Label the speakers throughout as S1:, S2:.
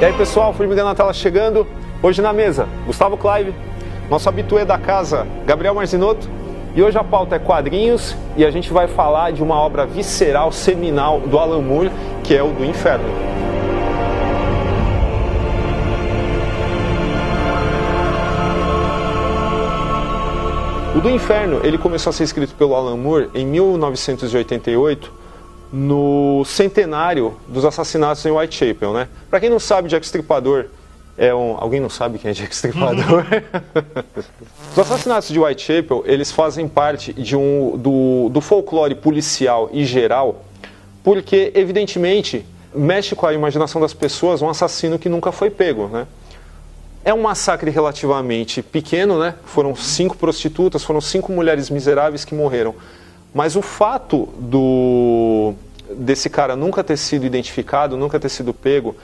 S1: E aí pessoal, Formiga na Tela chegando, hoje na mesa, Gustavo Clive, nosso habitué da casa, Gabriel Marzinotto, e hoje a pauta é quadrinhos e a gente vai falar de uma obra visceral, seminal do Alan Moore, que é o do Inferno. O do Inferno, ele começou a ser escrito pelo Alan Moore em 1988, no centenário dos assassinatos em Whitechapel, né? Para quem não sabe, Jack Stripador Alguém não sabe quem é Jack Stripador? Os assassinatos de Whitechapel, eles fazem parte do folclore policial e geral, porque, evidentemente, mexe com a imaginação das pessoas um assassino que nunca foi pego, né? É um massacre relativamente pequeno, né? Foram 5 prostitutas, foram 5 mulheres miseráveis que morreram. Mas o fato desse cara nunca ter sido identificado, nunca ter sido pego,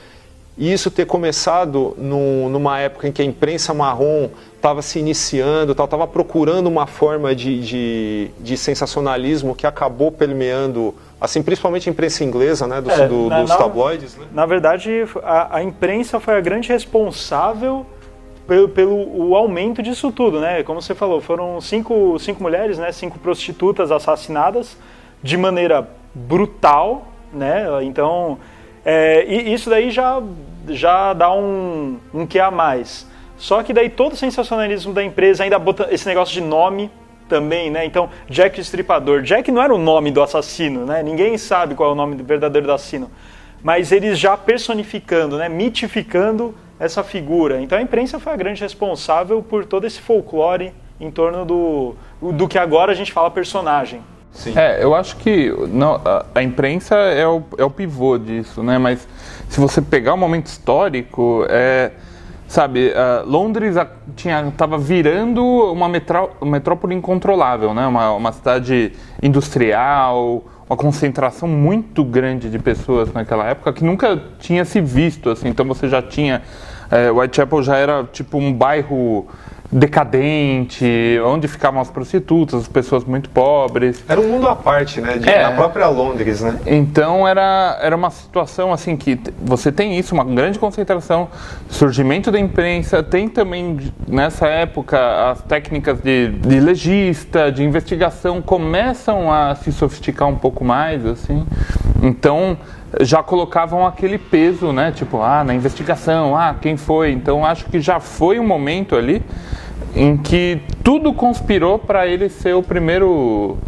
S1: e isso ter começado numa época em que a imprensa marrom estava se iniciando, estava procurando uma forma de sensacionalismo que acabou permeando, assim, principalmente a imprensa inglesa, né, dos tabloides. Né?
S2: Na verdade, a imprensa foi a grande responsável pelo aumento disso tudo, né? Como você falou, foram 5 mulheres, né? 5 prostitutas assassinadas de maneira brutal, né? Então, isso daí já dá um quê a mais. Só que daí todo o sensacionalismo da empresa ainda bota esse negócio de nome também, né? Então, Jack Estripador. Jack não era o nome do assassino, né? Ninguém sabe qual é o nome verdadeiro do assassino. Mas eles já personificando, né? Mitificando essa figura. Então a imprensa foi a grande responsável por todo esse folclore em torno do que agora a gente fala personagem.
S3: Sim. Eu acho que a imprensa é o pivô disso, né? Mas se você pegar o momento histórico, Londres estava virando uma metrópole incontrolável, né? Uma cidade industrial, uma concentração muito grande de pessoas naquela época que nunca tinha se visto, assim. Então você já tinha... Whitechapel já era tipo um bairro decadente, onde ficavam as prostitutas, as pessoas muito pobres.
S1: Era um mundo à parte, né? Na própria Londres, né?
S3: Então era uma situação assim que você tem isso, uma grande concentração, surgimento da imprensa, tem também nessa época as técnicas de legista, de investigação começam a se sofisticar um pouco mais, assim. Então já colocavam aquele peso, né? Tipo, na investigação, quem foi? Então acho que já foi um momento ali em que tudo conspirou para ele ser o primeiro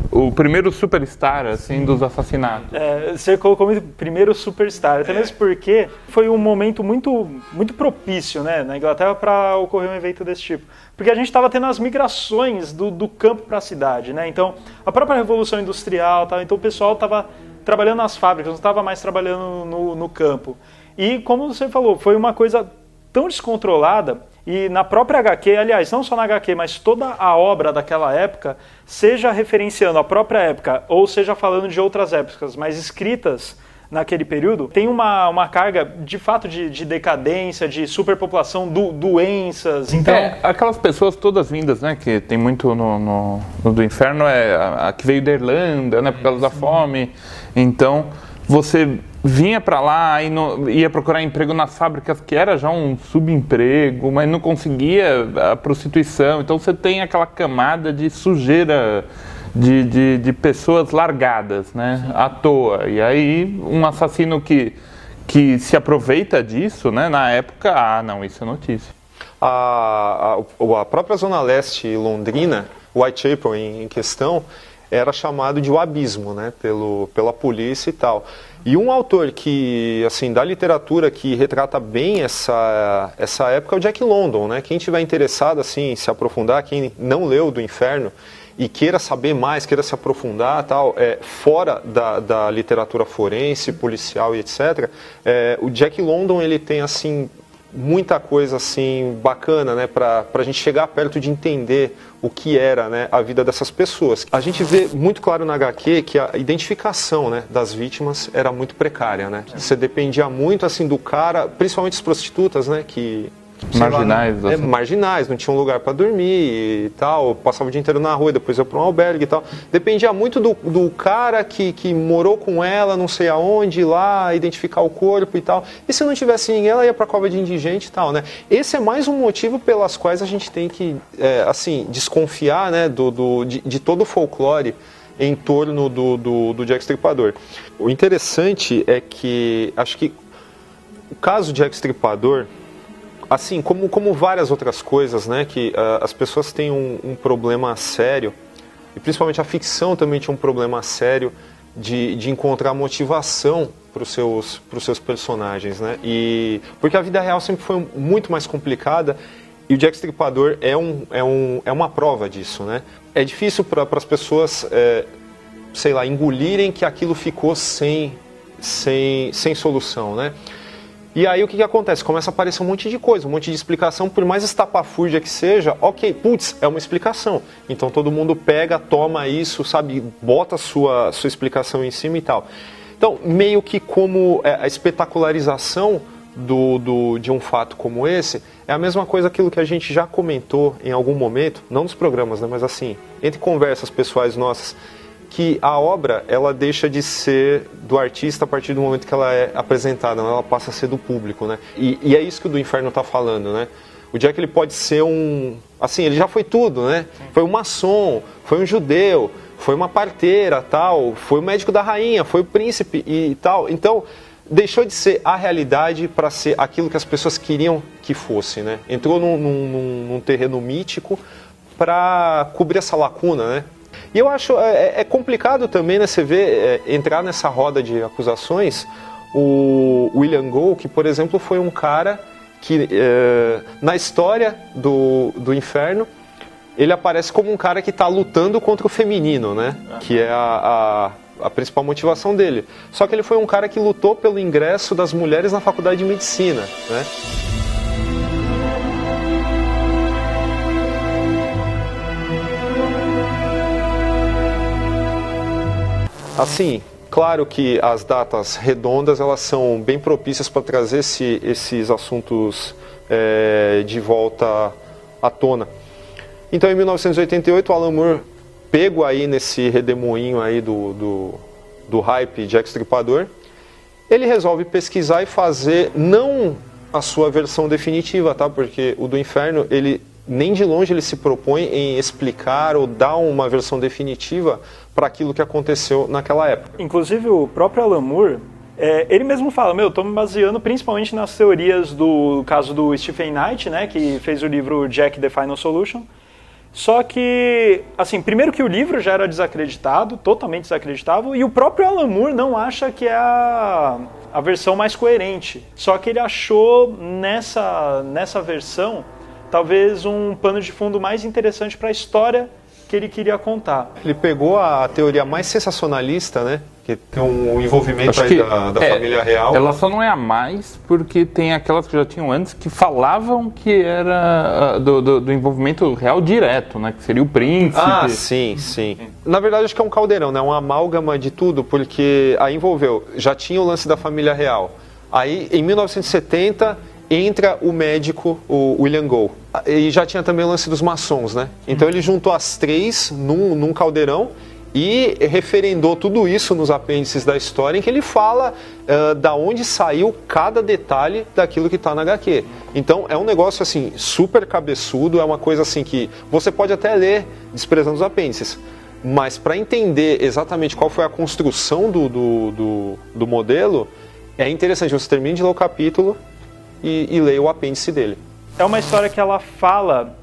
S3: superstar, assim, dos assassinatos.
S2: Você colocou como primeiro superstar, até mesmo porque foi um momento muito, muito propício, né, na Inglaterra para ocorrer um evento desse tipo. Porque a gente estava tendo as migrações do campo para a cidade, né? Então a própria Revolução Industrial, então o pessoal estava trabalhando nas fábricas, não estava mais trabalhando no campo. E como você falou, foi uma coisa tão descontrolada, e na própria HQ, aliás, não só na HQ, mas toda a obra daquela época, seja referenciando a própria época, ou seja falando de outras épocas, mas escritas naquele período, tem uma carga, de fato, de decadência, de superpopulação, doenças. Então...
S3: aquelas pessoas todas vindas, né, que tem muito no do Inferno, a que veio da Irlanda, né, por causa da fome. Então, você vinha para lá e ia procurar emprego nas fábricas, que era já um subemprego, mas não conseguia a prostituição. Então, você tem aquela camada de sujeira de pessoas largadas, né, à toa. E aí, um assassino que se aproveita disso, né, na época, não, isso é notícia.
S1: A própria Zona Leste londrina, Whitechapel em questão, era chamado de o abismo, né, pela polícia e tal. E um autor que, assim, da literatura que retrata bem essa época é o Jack London, né? Quem tiver interessado, assim, em se aprofundar, quem não leu do Inferno e queira saber mais, queira se aprofundar, tal, fora da literatura forense, policial e etc., o Jack London, ele tem, assim, muita coisa assim bacana, né, para a gente chegar perto de entender o que era, né, a vida dessas pessoas. A gente vê muito claro na HQ que a identificação, né, das vítimas era muito precária, né? Você dependia muito assim do cara, principalmente as prostitutas, né, que
S3: Marginais.
S1: Marginais, não tinham lugar para dormir e tal, passava o dia inteiro na rua, depois ia para um albergue e tal. Dependia muito do cara que morou com ela, não sei aonde, ir lá, identificar o corpo e tal. E se não tivesse ninguém, ela ia para a cova de indigente e tal, né? Esse é mais um motivo pelas quais a gente tem que, assim, desconfiar, né, de todo o folclore em torno do Jack Stripador. O interessante é que, acho que o caso de Jack Stripador, assim, como várias outras coisas, né, que as pessoas têm um problema sério, e principalmente a ficção também tinha um problema sério de encontrar motivação para os seus personagens, né, porque a vida real sempre foi muito mais complicada, e o Jack Stripador é uma prova disso, né. É difícil para as pessoas, sei lá, engolirem que aquilo ficou sem solução, né. E aí o que acontece? Começa a aparecer um monte de coisa, um monte de explicação, por mais estapafúrdia que seja, ok, putz, é uma explicação. Então todo mundo pega, toma isso, sabe, bota a sua explicação em cima e tal. Então, meio que como a espetacularização de um fato como esse, é a mesma coisa aquilo que a gente já comentou em algum momento, não nos programas, né, mas assim, entre conversas pessoais nossas, que a obra, ela deixa de ser do artista a partir do momento que ela é apresentada, ela passa a ser do público, né? E é isso que o Do Inferno está falando, né? O Jack, ele pode ser assim, ele já foi tudo, né? Foi um maçom, foi um judeu, foi uma parteira, tal, foi o médico da rainha, foi o príncipe e tal. Então, deixou de ser a realidade para ser aquilo que as pessoas queriam que fosse, né? Entrou num terreno mítico para cobrir essa lacuna, né? E eu acho complicado também, né, você ver, entrar nessa roda de acusações, o William Gould, que, por exemplo, foi um cara que, na história do Inferno, ele aparece como um cara que está lutando contra o feminino, né, que é a principal motivação dele. Só que ele foi um cara que lutou pelo ingresso das mulheres na faculdade de medicina, né. Assim, claro que as datas redondas, elas são bem propícias para trazer esses assuntos de volta à tona. Então, em 1988, o Alan Moore, pego aí nesse redemoinho aí do hype Jack Stripador, ele resolve pesquisar e fazer, não a sua versão definitiva, tá? Porque o Do Inferno, ele nem de longe ele se propõe em explicar ou dar uma versão definitiva para aquilo que aconteceu naquela época.
S2: Inclusive o próprio Alan Moore, ele mesmo fala, estou me baseando principalmente nas teorias do caso do Stephen Knight, né, que fez o livro Jack the Final Solution. Só que, assim, primeiro que o livro já era desacreditado, totalmente desacreditável, e o próprio Alan Moore não acha que é a versão mais coerente. Só que ele achou nessa versão talvez um pano de fundo mais interessante para a história que ele queria contar.
S1: Ele pegou a teoria mais sensacionalista, né? Que tem um envolvimento aí da família real.
S3: Ela só não é a mais porque tem aquelas que já tinham antes que falavam que era do envolvimento real direto, né? Que seria o príncipe.
S1: Ah, sim, sim. Na verdade, acho que é um caldeirão, né? Uma amálgama de tudo, porque aí envolveu, já tinha o lance da família real. Aí, em 1970, entra o médico, o William Gould. E já tinha também o lance dos maçons, né? Então ele juntou as três num caldeirão e referendou tudo isso nos apêndices da história, em que ele fala da onde saiu cada detalhe daquilo que está na HQ. Então é um negócio assim super cabeçudo, é uma coisa assim que você pode até ler desprezando os apêndices, mas para entender exatamente qual foi a construção do modelo, é interessante você termine de ler o capítulo e leia o apêndice dele.
S2: É uma história que ela fala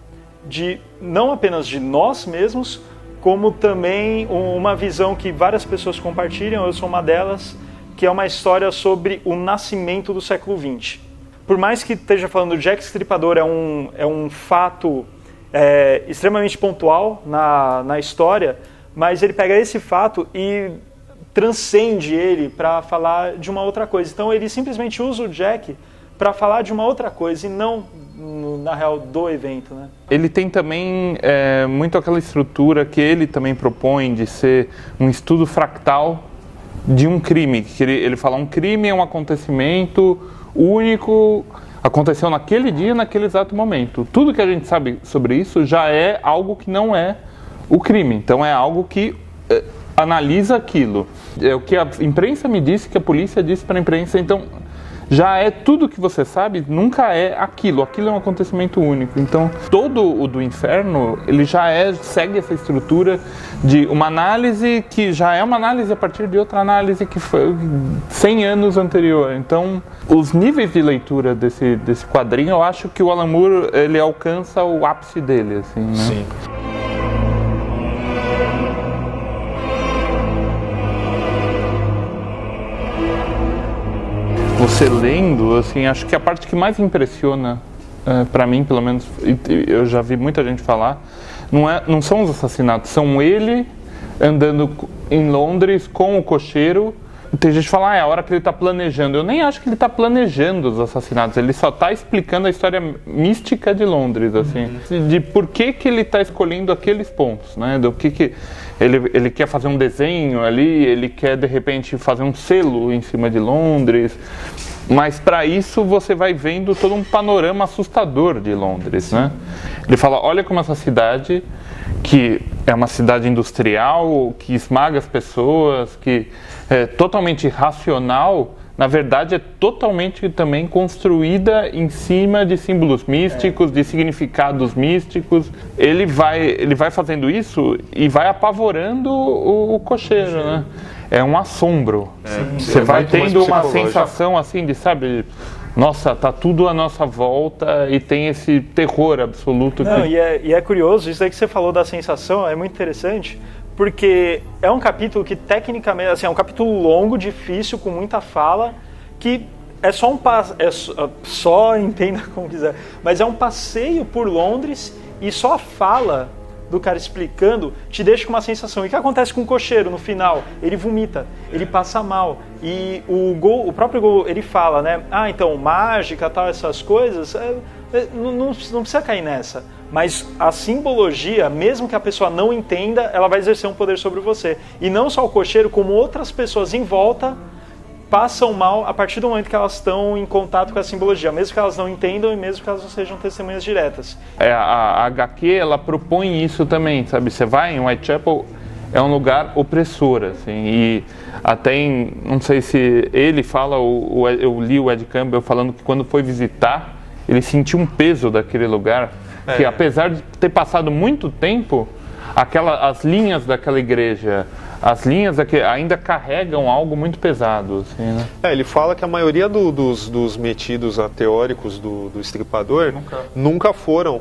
S2: não apenas de nós mesmos, como também uma visão que várias pessoas compartilham, eu sou uma delas, que é uma história sobre o nascimento do século XX. Por mais que esteja falando do Jack Stripador, é um fato extremamente pontual na história, mas ele pega esse fato e transcende ele para falar de uma outra coisa. Então ele simplesmente usa o Jack para falar de uma outra coisa e não, na real, do evento, né?
S3: Ele tem também muito aquela estrutura que ele também propõe de ser um estudo fractal de um crime. Que ele fala, um crime é um acontecimento único, aconteceu naquele dia, naquele exato momento. Tudo que a gente sabe sobre isso já é algo que não é o crime. Então é algo que analisa aquilo. É o que a imprensa me disse, que a polícia disse para a imprensa. Então já é tudo que você sabe, nunca é aquilo. Aquilo é um acontecimento único. Então todo o do Inferno, ele já segue essa estrutura de uma análise que já é uma análise a partir de outra análise que foi 100 anos anterior. Então os níveis de leitura desse quadrinho, eu acho que o Alan Moore, ele alcança o ápice dele, assim, né?
S1: Sim.
S3: Você lendo, assim, acho que a parte que mais impressiona, para mim, pelo menos, eu já vi muita gente falar, não são os assassinatos, são ele andando em Londres com o cocheiro. Tem gente que fala, é a hora que ele está planejando. Eu nem acho que ele está planejando os assassinatos, ele só está explicando a história mística de Londres, assim, de por que ele está escolhendo aqueles pontos, né? Do que ele quer fazer um desenho ali, ele quer de repente fazer um selo em cima de Londres, mas para isso você vai vendo todo um panorama assustador de Londres, né? Ele fala, olha como essa cidade, que é uma cidade industrial, que esmaga as pessoas, que é totalmente racional, na verdade é totalmente também construída em cima de símbolos místicos, de significados místicos. Ele vai fazendo isso e vai apavorando o cocheiro, né? É um assombro. Você vai tendo uma sensação assim de, sabe, nossa, tá tudo à nossa volta e tem esse terror absoluto.
S2: Não, e é curioso, isso aí que você falou da sensação é muito interessante, porque é um capítulo que tecnicamente, assim, é um capítulo longo, difícil, com muita fala, que é só só entenda como quiser, mas é um passeio por Londres e só a fala do cara explicando te deixa com uma sensação. E o que acontece com o cocheiro no final? Ele vomita, ele passa mal. E o próprio Gol, ele fala, né? Então, mágica, tal, essas coisas, não precisa cair nessa. Mas a simbologia, mesmo que a pessoa não entenda, ela vai exercer um poder sobre você. E não só o cocheiro, como outras pessoas em volta passam mal a partir do momento que elas estão em contato com a simbologia, mesmo que elas não entendam e mesmo que elas não sejam testemunhas diretas.
S3: A HQ, ela propõe isso também, sabe? Você vai em Whitechapel, é um lugar opressor, assim, e até não sei se ele fala, eu li o Ed Campbell falando que quando foi visitar, ele sentiu um peso daquele lugar, que apesar de ter passado muito tempo, as linhas daquela igreja, as linhas ainda carregam algo muito pesado, assim, né?
S1: Ele fala que a maioria dos metidos teóricos do Estripador nunca foram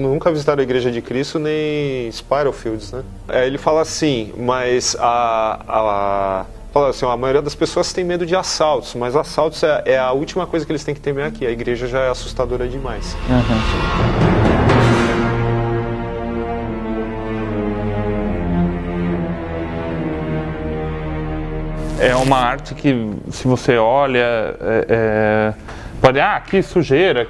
S1: nunca visitaram a Igreja de Cristo nem Spitalfields, né? Ele fala assim, mas fala assim, a maioria das pessoas tem medo de assaltos, mas assaltos é a última coisa que eles têm que temer aqui. A igreja já é assustadora demais.
S3: É uma arte que, se você olha, pode, que sujeira,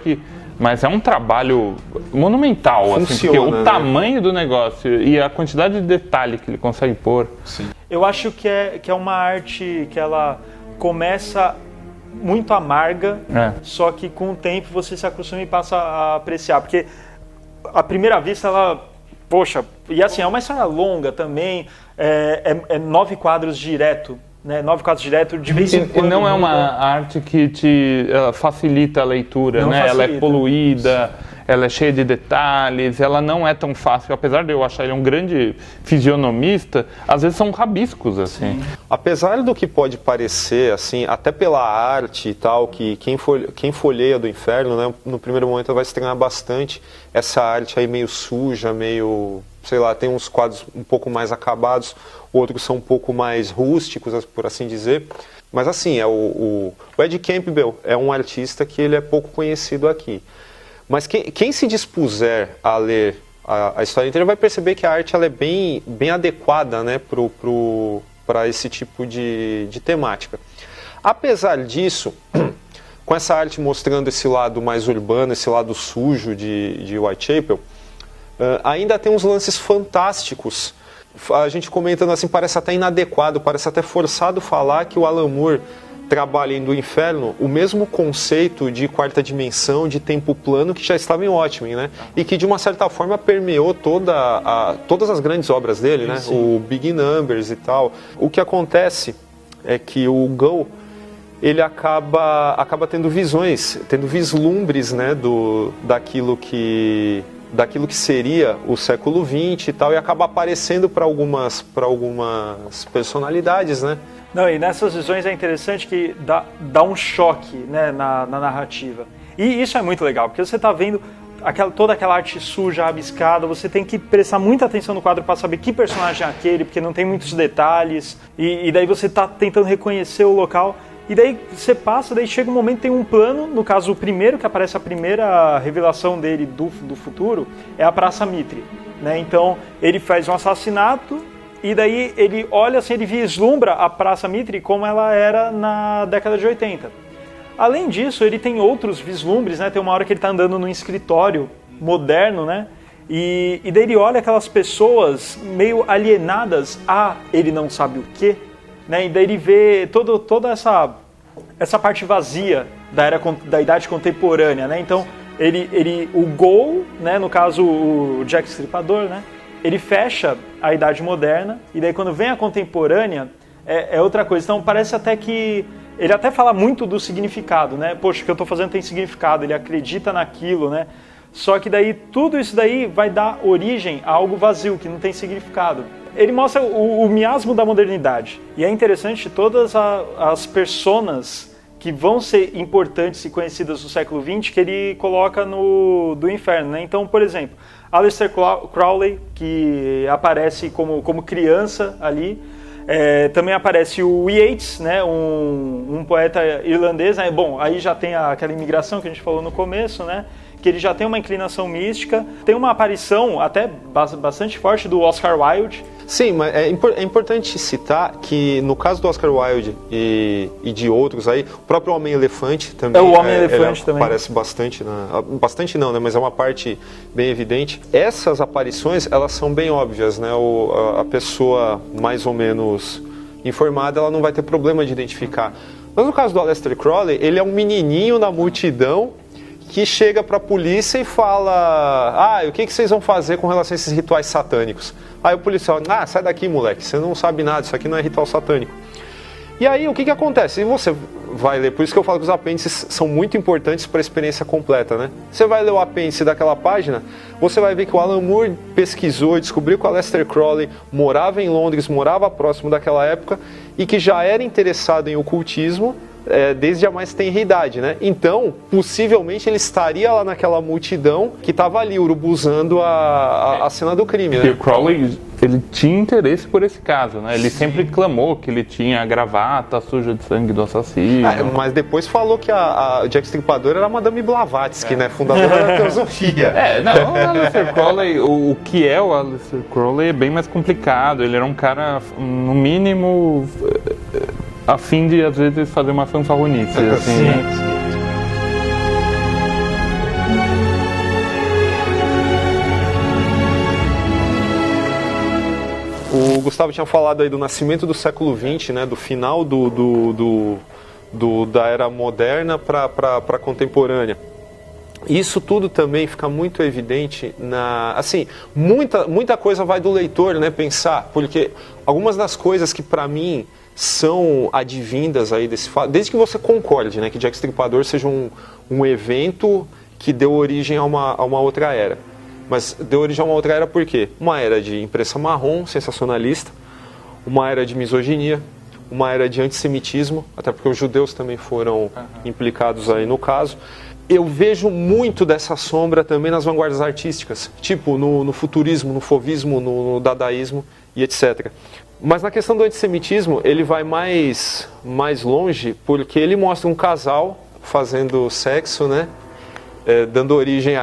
S3: mas é um trabalho monumental, assim, porque o tamanho do negócio e a quantidade de detalhe que ele consegue pôr.
S1: Sim.
S2: Eu acho que é uma arte que ela começa muito amarga, só que com o tempo você se acostuma e passa a apreciar, porque à primeira vista ela... Poxa, e assim, é uma história longa também, 9 quadros direto, né? 9 quadros direto, de vez em quando...
S3: E não é uma arte que te facilita a leitura, né? Ela é poluída, ela é cheia de detalhes, ela não é tão fácil. Apesar de eu achar ele um grande fisionomista, às vezes são rabiscos, assim.
S1: Sim. Apesar do que pode parecer, assim, até pela arte e tal, que quem folheia do Inferno, né, no primeiro momento vai estranhar bastante essa arte aí meio suja, meio... sei lá, tem uns quadros um pouco mais acabados, outros são um pouco mais rústicos, por assim dizer. Mas assim, o Ed Campbell é um artista que ele é pouco conhecido aqui. Mas quem se dispuser a ler a história inteira vai perceber que a arte ela é bem adequada, né, para esse tipo de temática. Apesar disso, com essa arte mostrando esse lado mais urbano, esse lado sujo de Whitechapel, ainda tem uns lances fantásticos. A gente comentando assim, parece até inadequado, parece até forçado falar que o Alan Moore trabalha em Do Inferno o mesmo conceito de quarta dimensão, de tempo plano que já estava em Watchmen, né? E que de uma certa forma permeou todas as grandes obras dele, né? O Big Numbers e tal. O que acontece é que o Gull, ele acaba tendo visões, tendo vislumbres, né, daquilo que seria o século XX e tal, e acaba aparecendo para algumas personalidades, né?
S2: Não, e nessas visões é interessante que dá um choque, né, na narrativa. E isso é muito legal, porque você está vendo toda aquela arte suja, rabiscada, você tem que prestar muita atenção no quadro para saber que personagem é aquele, porque não tem muitos detalhes, e daí você está tentando reconhecer o local, e daí você passa, daí chega um momento, tem um plano, no caso o primeiro, que aparece a primeira revelação dele do futuro, é a Praça Mitre, né? Então ele faz um assassinato, e daí ele olha assim, ele vislumbra a Praça Mitre como ela era na década de 80. Além disso, ele tem outros vislumbres, né? Tem uma hora que ele está andando num escritório moderno, né? E daí ele olha aquelas pessoas meio alienadas a ele não sabe o quê, né? E daí ele vê toda essa parte vazia da idade contemporânea, né? Então, o Gull, né? No caso o Jack Stripador, né? Ele fecha a idade moderna, e daí quando vem a contemporânea, é outra coisa. Então parece até que ele até fala muito do significado, né? Poxa, o que eu estou fazendo tem significado, ele acredita naquilo, né? Só que daí tudo isso daí vai dar origem a algo vazio, que não tem significado. Ele mostra o miasmo da modernidade. E é interessante todas as personas que vão ser importantes e conhecidas do século XX que ele coloca do Inferno, né? Então, por exemplo, Aleister Crowley, que aparece como criança ali. Também aparece o Yeats, né, um poeta irlandês, né? Bom, aí já tem aquela imigração que a gente falou no começo, né, que ele já tem uma inclinação mística, tem uma aparição até bastante forte do Oscar Wilde.
S1: Sim, mas é importante citar que no caso do Oscar Wilde e de outros aí, o próprio Homem-Elefante também,
S2: o Homem-Elefante também
S1: aparece bastante, bastante não, né, mas é uma parte bem evidente. Essas aparições, elas são bem óbvias, né, a pessoa mais ou menos informada, ela não vai ter problema de identificar. Mas no caso do Aleister Crowley, ele é um menininho na multidão que chega para a polícia e fala: o que vocês vão fazer com relação a esses rituais satânicos? Aí o policial: sai daqui, moleque, você não sabe nada, isso aqui não é ritual satânico. E aí o que acontece? E você vai ler, por isso que eu falo que os apêndices são muito importantes para a experiência completa, né? Você vai ler o apêndice daquela página, você vai ver que o Alan Moore pesquisou e descobriu que o Aleister Crowley morava em Londres, morava próximo daquela época e que já era interessado em ocultismo desde a mais tenra idade, né? Então, possivelmente ele estaria lá naquela multidão que estava ali urubuzando a cena do crime, né?
S3: E o Crowley, ele tinha interesse por esse caso, né? Ele sempre clamou que ele tinha a gravata suja de sangue do assassino.
S1: Mas depois falou que a Jack Stripador era a Madame Blavatsky, né? Fundadora da teosofia.
S3: O Aleister Crowley, o que é o Aleister Crowley é bem mais complicado. Ele era um cara, no mínimo, a fim de, às vezes, fazer uma fanfarronice, assim.
S2: Sim.
S1: O Gustavo tinha falado aí do nascimento do século XX, né? Do final da era moderna para a contemporânea. Isso tudo também fica muito evidente assim, muita coisa vai do leitor, né, pensar, porque algumas das coisas que para mim são advindas aí desse fato, desde que você concorde, né, que Jack Stripador seja um evento que deu origem a uma outra era. Mas deu origem a uma outra era por quê? Uma era de imprensa marrom, sensacionalista, uma era de misoginia, uma era de antissemitismo, até porque os judeus também foram implicados aí no caso. Eu vejo muito dessa sombra também nas vanguardas artísticas, tipo no futurismo, no fauvismo, no dadaísmo e etc. Mas na questão do antissemitismo, ele vai mais longe, porque ele mostra um casal fazendo sexo, né? Dando origem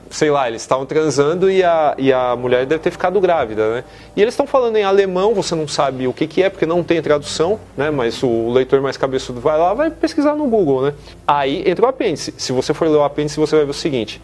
S1: sei lá, eles estavam transando e a mulher deve ter ficado grávida, né? E eles estão falando em alemão, você não sabe o que é, porque não tem tradução, né? Mas o leitor mais cabeçudo vai pesquisar no Google, né? Aí entra o apêndice. Se você for ler o apêndice, você vai ver o seguinte: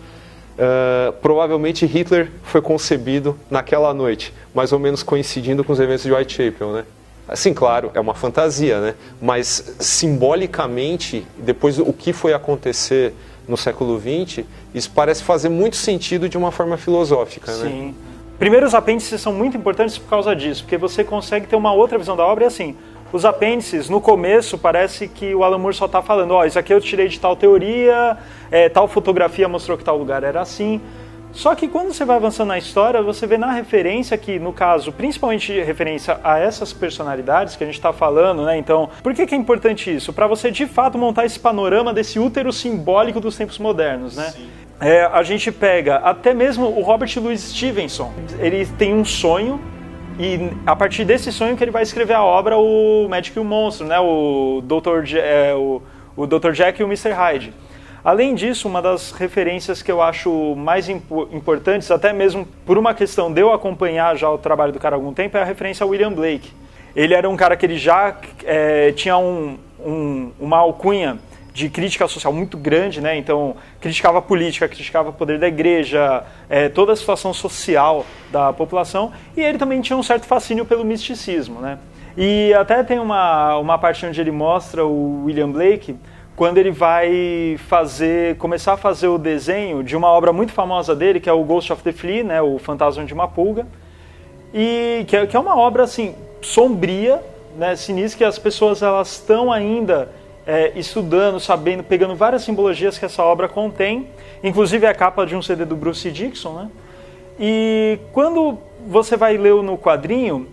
S1: provavelmente Hitler foi concebido naquela noite, mais ou menos coincidindo com os eventos de Whitechapel, né? Assim, claro, é uma fantasia, né? Mas simbolicamente, depois o que foi acontecer no século XX, isso parece fazer muito sentido de uma forma filosófica, né?
S2: Sim. Primeiro, os apêndices são muito importantes por causa disso, porque você consegue ter uma outra visão da obra e assim, os apêndices, no começo, parece que o Alan Moore só está falando, ó, isso aqui eu tirei de tal teoria, tal fotografia mostrou que tal lugar era assim. Só que quando você vai avançando na história, você vê na referência que, no caso, principalmente referência a essas personalidades que a gente está falando, né? Então, por que é importante isso? Para você, de fato, montar esse panorama desse útero simbólico dos tempos modernos, né? A gente pega até mesmo o Robert Louis Stevenson. Ele tem um sonho e, a partir desse sonho, que ele vai escrever a obra O Médico e o Monstro, né? O Dr. Jack e o Mr. Hyde. Além disso, uma das referências que eu acho mais importantes, até mesmo por uma questão de eu acompanhar já o trabalho do cara há algum tempo, é a referência ao William Blake. Ele era um cara que ele já tinha uma alcunha de crítica social muito grande, né? Então criticava a política, criticava o poder da igreja, toda a situação social da população, e ele também tinha um certo fascínio pelo misticismo, né? E até tem uma parte onde ele mostra o William Blake quando ele vai começar a fazer o desenho de uma obra muito famosa dele, que é o Ghost of the Flea, né, o Fantasma de uma Pulga, e que é uma obra assim sombria, né, sinistra, que as pessoas elas estão ainda estudando, sabendo, pegando várias simbologias que essa obra contém, inclusive a capa de um CD do Bruce Dickinson, né? E quando você vai ler no quadrinho,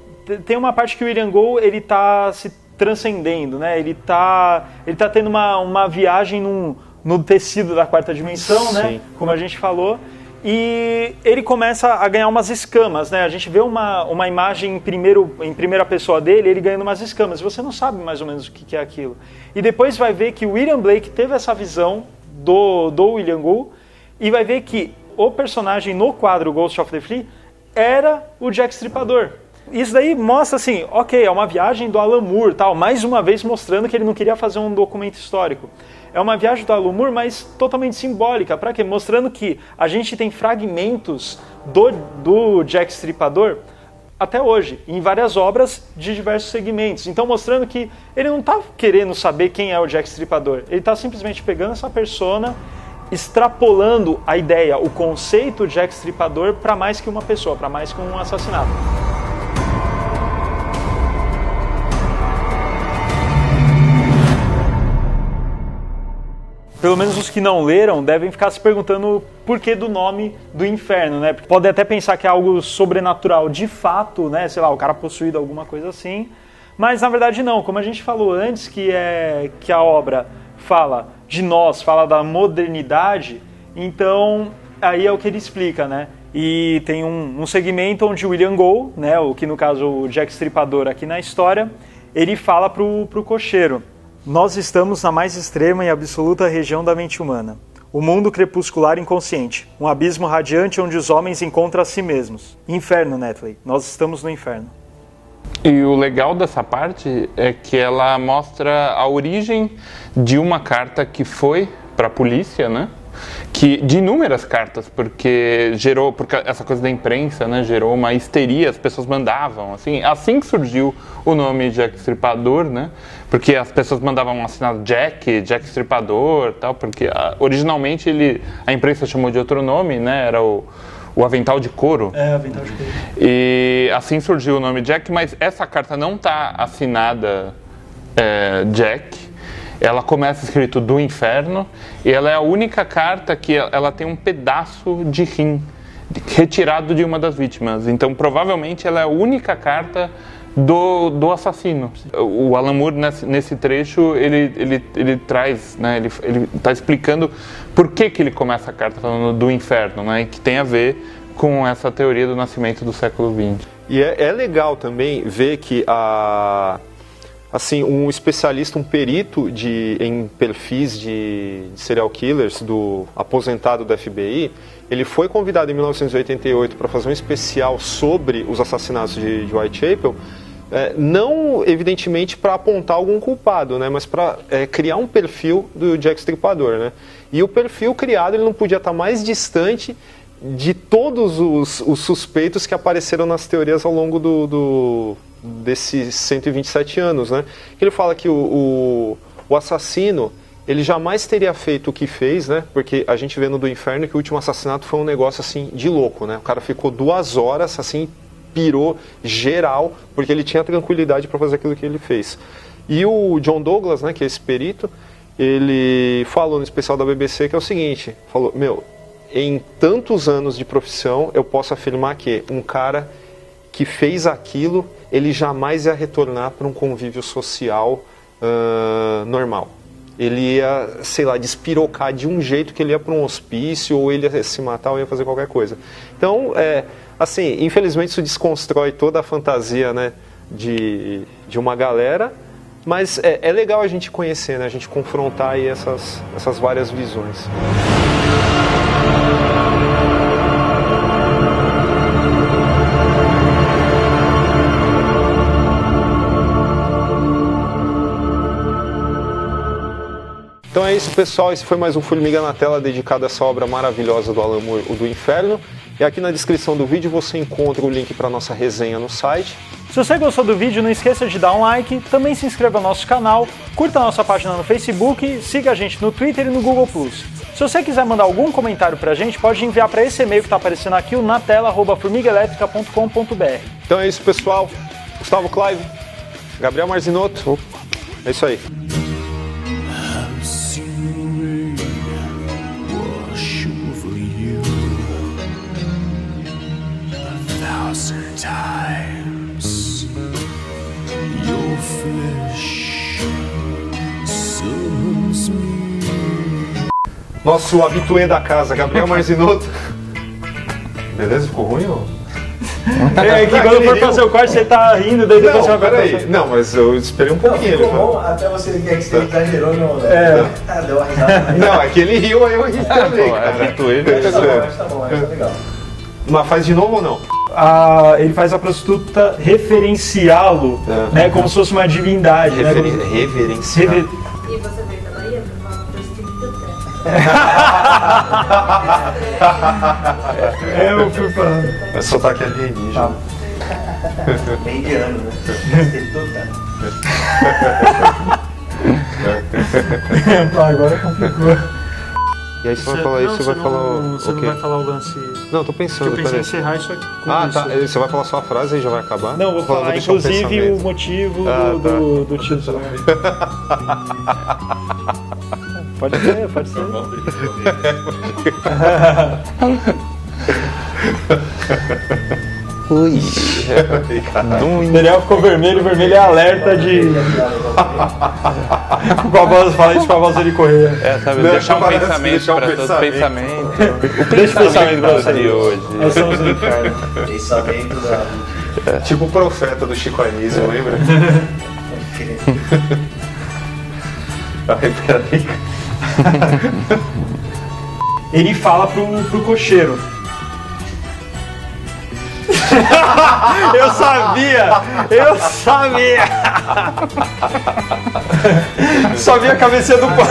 S2: tem uma parte que o William Gould ele está se transcendendo, né? Ele tá tendo uma viagem no tecido da quarta dimensão,
S1: Sim.
S2: né? Como a gente falou, e ele começa a ganhar umas escamas, né? A gente vê uma imagem em primeira pessoa dele, ele ganhando umas escamas, e você não sabe mais ou menos o que é aquilo. E depois vai ver que o William Blake teve essa visão do William Gould, e vai ver que o personagem no quadro Ghost of the Flea era o Jack Stripador. Isso daí mostra assim, ok, é uma viagem do Alan Moore, tal, mais uma vez mostrando que ele não queria fazer um documento histórico. É uma viagem do Alan Moore, mas totalmente simbólica. Para quê? Mostrando que a gente tem fragmentos do Jack Stripador até hoje, em várias obras de diversos segmentos. Então mostrando que ele não está querendo saber quem é o Jack Stripador. Ele está simplesmente pegando essa persona, extrapolando a ideia, o conceito Jack Stripador para mais que uma pessoa, para mais que um assassinato. Pelo menos os que não leram devem ficar se perguntando o porquê do nome do inferno, né? Podem até pensar que é algo sobrenatural de fato, né? Sei lá, o cara possuído, alguma coisa assim. Mas na verdade não, como a gente falou antes, que a obra fala de nós, fala da modernidade, então aí é o que ele explica, né? E tem um segmento onde o William Gould, né, o que no caso o Jack Stripador aqui na história, ele fala pro cocheiro: nós estamos na mais extrema e absoluta região da mente humana. O mundo crepuscular inconsciente, um abismo radiante onde os homens encontram a si mesmos. Inferno, Netley. Nós estamos no inferno.
S3: E o legal dessa parte é que ela mostra a origem de uma carta que foi para a polícia, né? De inúmeras cartas, porque essa coisa da imprensa, né, gerou uma histeria, as pessoas mandavam, assim que surgiu o nome Jack Stripador, né, porque as pessoas mandavam um assinado Jack Stripador, tal, porque originalmente a imprensa chamou de outro nome, né, era o avental de couro.
S2: Avental de couro.
S3: E assim surgiu o nome Jack, mas essa carta não está assinada Jack. Ela começa escrito do inferno e ela é a única carta que ela tem um pedaço de rim retirado de uma das vítimas. Então, provavelmente, ela é a única carta do assassino. O Alan Moore, nesse trecho, ele traz, né, ele está explicando por que ele começa a carta falando do inferno, né, que tem a ver com essa teoria do nascimento do século XX.
S1: E é legal também ver que um especialista, um perito em perfis de serial killers, aposentado do FBI, ele foi convidado em 1988 para fazer um especial sobre os assassinatos de Whitechapel, não evidentemente para apontar algum culpado, né, mas para criar um perfil do Jack Stripador, né? E o perfil criado ele não podia estar mais distante de todos os suspeitos que apareceram nas teorias ao longo desses 127 anos, né? Ele fala que o assassino, ele jamais teria feito o que fez, né? Porque a gente vê no do Inferno que o último assassinato foi um negócio assim de louco, né? O cara ficou 2 horas assim, pirou geral, porque ele tinha tranquilidade para fazer aquilo que ele fez. E o John Douglas, né, que é esse perito, ele falou no especial da BBC que é o seguinte, falou, em tantos anos de profissão, eu posso afirmar que um cara que fez aquilo, ele jamais ia retornar para um convívio social normal. Ele ia, sei lá, despirocar de um jeito que ele ia para um hospício, ou ele ia se matar, ou ia fazer qualquer coisa. Então, assim, infelizmente isso desconstrói toda a fantasia, né, de uma galera, mas é legal a gente conhecer, né, a gente confrontar aí essas várias visões. Então é isso, pessoal. Esse foi mais um Formiga na Tela dedicado a essa obra maravilhosa do Alan Moore, o do Inferno. E aqui na descrição do vídeo você encontra o link para nossa resenha no site.
S2: Se você gostou do vídeo, não esqueça de dar um like, também se inscreva no nosso canal, curta a nossa página no Facebook, siga a gente no Twitter e no Google+. Se você quiser mandar algum comentário pra gente, pode enviar para esse e-mail que está aparecendo aqui, o natela@formigaelétrica.com.br.
S1: Então é isso, pessoal. Gustavo Clive, Gabriel Marzinotto. É isso aí.
S4: Times your flesh summons me.
S1: Nosso habituê da casa, Gabriel Marzinotto. Beleza? Ficou ruim ou?
S2: É que quando for fazer o corte você tá rindo, daí depois você vai
S1: peraí. Não, mas eu esperei um pouquinho.
S5: Ficou bom, até você exagerou no... deu uma risada.
S1: Não, é que ele riu, aí eu ri também, cara.
S3: Habituê,
S5: Tá bom, tá legal.
S1: Mas faz de novo ou não?
S2: Ele faz a prostituta referenciá-lo, né, como se fosse uma divindade.
S1: Reverenciar.
S6: E você veio da Bahia pra falar prostituta?
S2: Eu fui falando.
S1: É sotaque alienígena.
S5: Bem indiano, né?
S2: Agora complicou.
S1: E aí você vai falar isso, você vai falar o
S2: Você não
S1: quê?
S2: vai falar o lance...
S1: Não, tô pensando,
S2: Eu pensei em
S1: peraí.
S2: encerrar isso aqui com
S1: Ah,
S2: isso.
S1: tá. Você vai falar só a frase e já vai acabar?
S2: Não, vou falar
S1: deixar um
S2: inclusive o
S1: pensamento.
S2: motivo
S1: Ah,
S2: do título. Pode ser, pode ser.
S3: Ui.
S2: O Daniel ficou vermelho, vermelho é alerta de... com a voz, fala isso com a voz dele correr.
S3: Sabe,
S1: Não,
S3: deixar um
S1: parece
S3: pensamento
S1: deixar um
S3: para todo
S1: pensamento.
S3: pensamento.
S2: Deixa o pensamento pra você.
S3: de hoje.
S2: Nós somos do inferno.
S5: Pensamento da...
S1: Tipo o profeta do Chico Anísio, lembra? Aí, peraí.
S2: Ele fala pro cocheiro. Eu sabia! Só vi a cabeça do pau.